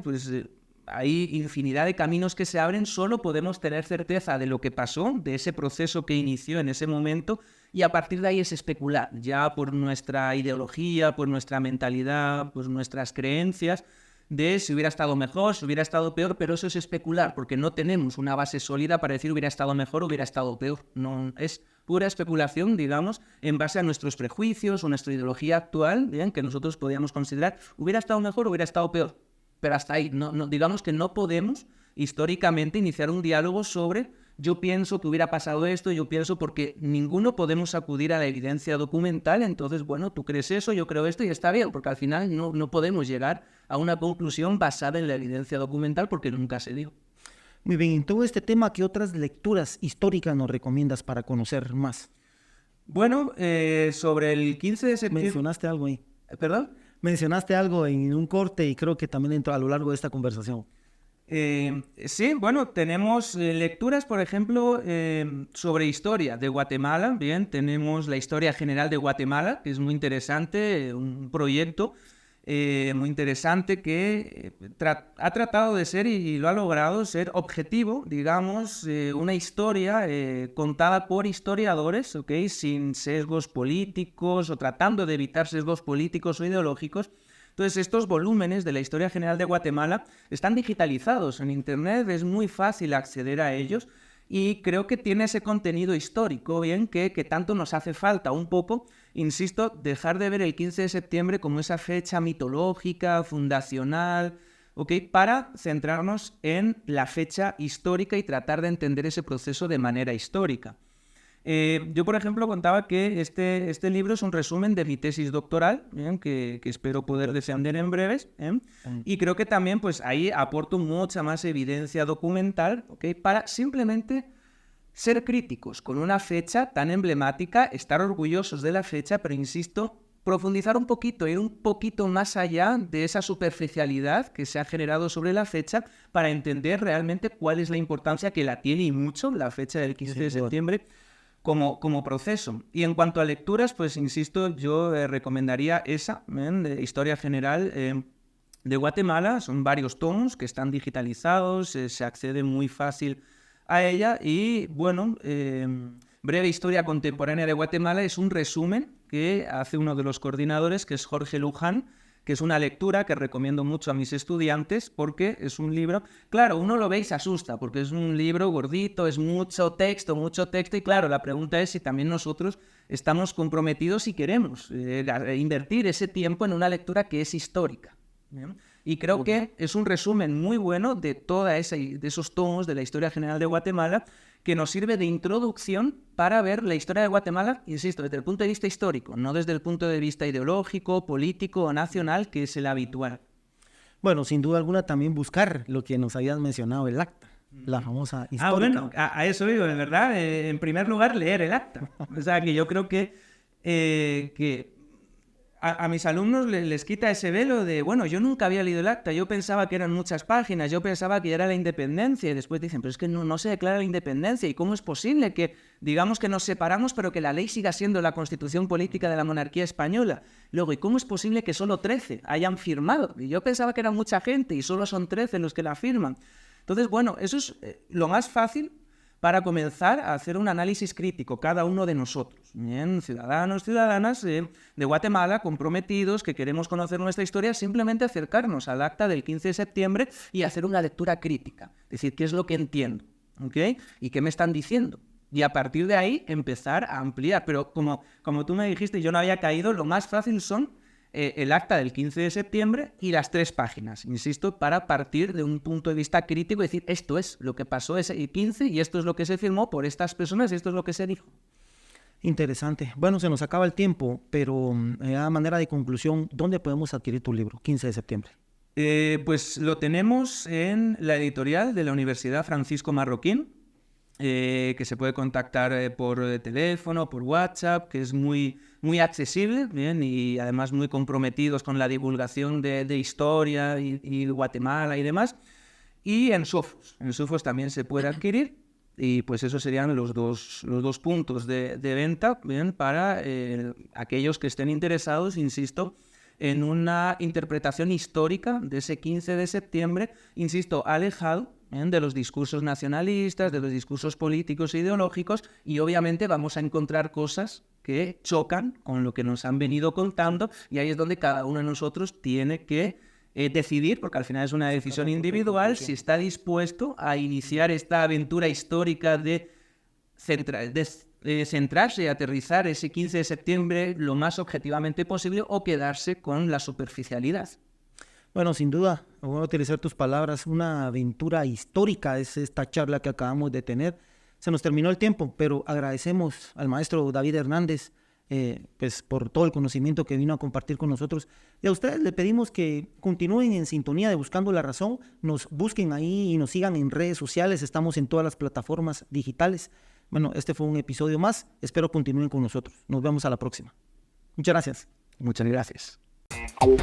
hay infinidad de caminos que se abren, solo podemos tener certeza de lo que pasó, de ese proceso que inició en ese momento, y a partir de ahí es especular, ya por nuestra ideología, por nuestra mentalidad, pues nuestras creencias, de si hubiera estado mejor, si hubiera estado peor, pero eso es especular, porque no tenemos una base sólida para decir hubiera estado mejor o hubiera estado peor. No, es pura especulación, digamos, en base a nuestros prejuicios o nuestra ideología actual, ¿bien? Que nosotros podríamos considerar hubiera estado mejor o hubiera estado peor. Pero hasta ahí, digamos que no podemos históricamente iniciar un diálogo sobre yo pienso que hubiera pasado esto, yo pienso, porque ninguno podemos acudir a la evidencia documental. Entonces, bueno, tú crees eso, yo creo esto y está bien, porque al final no podemos llegar a una conclusión basada en la evidencia documental porque nunca se dio. Muy bien, en todo este tema, ¿qué otras lecturas históricas nos recomiendas para conocer más? Bueno, sobre el 15 de septiembre... Mencionaste algo ahí. ¿Perdón? Mencionaste algo en un corte y creo que también a lo largo de esta conversación. Sí, bueno, tenemos lecturas, por ejemplo, sobre historia de Guatemala. Bien, tenemos la Historia General de Guatemala, que es muy interesante, un proyecto muy interesante que ha tratado de ser y lo ha logrado ser objetivo, digamos, una historia contada por historiadores, ¿ok? Sin sesgos políticos o tratando de evitar sesgos políticos o ideológicos. Entonces, estos volúmenes de la Historia General de Guatemala están digitalizados en Internet, es muy fácil acceder a ellos y creo que tiene ese contenido histórico, bien, que tanto nos hace falta un poco, insisto, dejar de ver el 15 de septiembre como esa fecha mitológica, fundacional, ¿ok? Para centrarnos en la fecha histórica y tratar de entender ese proceso de manera histórica. Yo, por ejemplo, contaba que este libro es un resumen de mi tesis doctoral, que espero poder defender en breves, y creo que también pues, ahí aporto mucha más evidencia documental, ¿okay? Para simplemente ser críticos con una fecha tan emblemática, estar orgullosos de la fecha, pero insisto, profundizar un poquito, ir un poquito más allá de esa superficialidad que se ha generado sobre la fecha para entender realmente cuál es la importancia que la tiene y mucho la fecha del 15 de septiembre. Como proceso. Y en cuanto a lecturas, pues insisto, yo recomendaría esa, de Historia General de Guatemala. Son varios tomos que están digitalizados, se accede muy fácil a ella. Y bueno, Breve Historia Contemporánea de Guatemala es un resumen que hace uno de los coordinadores, que es Jorge Luján, que es una lectura que recomiendo mucho a mis estudiantes porque es un libro, claro, uno lo ve y se asusta porque es un libro gordito, es mucho texto y claro, la pregunta es si también nosotros estamos comprometidos y queremos invertir ese tiempo en una lectura que es histórica. ¿Bien? Y creo que es un resumen muy bueno de de esos tomos de la historia general de Guatemala que nos sirve de introducción para ver la historia de Guatemala, insisto, desde el punto de vista histórico, no desde el punto de vista ideológico, político o nacional, que es el habitual. Bueno, sin duda alguna también buscar lo que nos habías mencionado, el acta, la famosa histórica. Bueno, a eso digo, de verdad, en primer lugar, leer el acta. O sea, que yo creo que a mis alumnos les quita ese velo de, bueno, yo nunca había leído el acta, yo pensaba que eran muchas páginas, yo pensaba que ya era la independencia, y después dicen, pero es que no se declara la independencia, ¿y cómo es posible que digamos que nos separamos, pero que la ley siga siendo la constitución política de la monarquía española? Luego, ¿y cómo es posible que solo 13 hayan firmado? Y yo pensaba que era mucha gente, y solo son 13 los que la firman. Entonces, bueno, eso es lo más fácil para comenzar a hacer un análisis crítico, cada uno de nosotros, bien, ciudadanos, ciudadanas de Guatemala, comprometidos, que queremos conocer nuestra historia, simplemente acercarnos al acta del 15 de septiembre y hacer una lectura crítica, es decir, ¿qué es lo que entiendo? ¿Ok? ¿Y qué me están diciendo? Y a partir de ahí empezar a ampliar, pero como tú me dijiste, yo no había caído, lo más fácil son el acta del 15 de septiembre y las 3 páginas, insisto, para partir de un punto de vista crítico y decir, esto es lo que pasó ese 15 y esto es lo que se firmó por estas personas y esto es lo que se dijo. Interesante. Bueno, se nos acaba el tiempo, pero a manera de conclusión, ¿dónde podemos adquirir tu libro, 15 de septiembre? Pues lo tenemos en la editorial de la Universidad Francisco Marroquín, que se puede contactar por teléfono, por WhatsApp, que es muy accesible, bien, y además muy comprometidos con la divulgación de historia y Guatemala y demás. Y en Sofos también se puede adquirir, y pues esos serían los dos puntos de venta, bien, para aquellos que estén interesados, insisto, en una interpretación histórica de ese 15 de septiembre, insisto, alejado de los discursos nacionalistas, de los discursos políticos e ideológicos, y obviamente vamos a encontrar cosas que chocan con lo que nos han venido contando, y ahí es donde cada uno de nosotros tiene que decidir, porque al final es una decisión individual, si está dispuesto a iniciar esta aventura histórica de centrarse y aterrizar ese 15 de septiembre lo más objetivamente posible o quedarse con la superficialidad. Bueno, sin duda, voy a utilizar tus palabras, una aventura histórica es esta charla que acabamos de tener. Se nos terminó el tiempo, pero agradecemos al maestro David Hernández pues por todo el conocimiento que vino a compartir con nosotros. Y a ustedes le pedimos que continúen en sintonía de Buscando la Razón, nos busquen ahí y nos sigan en redes sociales, estamos en todas las plataformas digitales. Bueno, este fue un episodio más, espero continúen con nosotros. Nos vemos a la próxima. Muchas gracias. Muchas gracias. Au.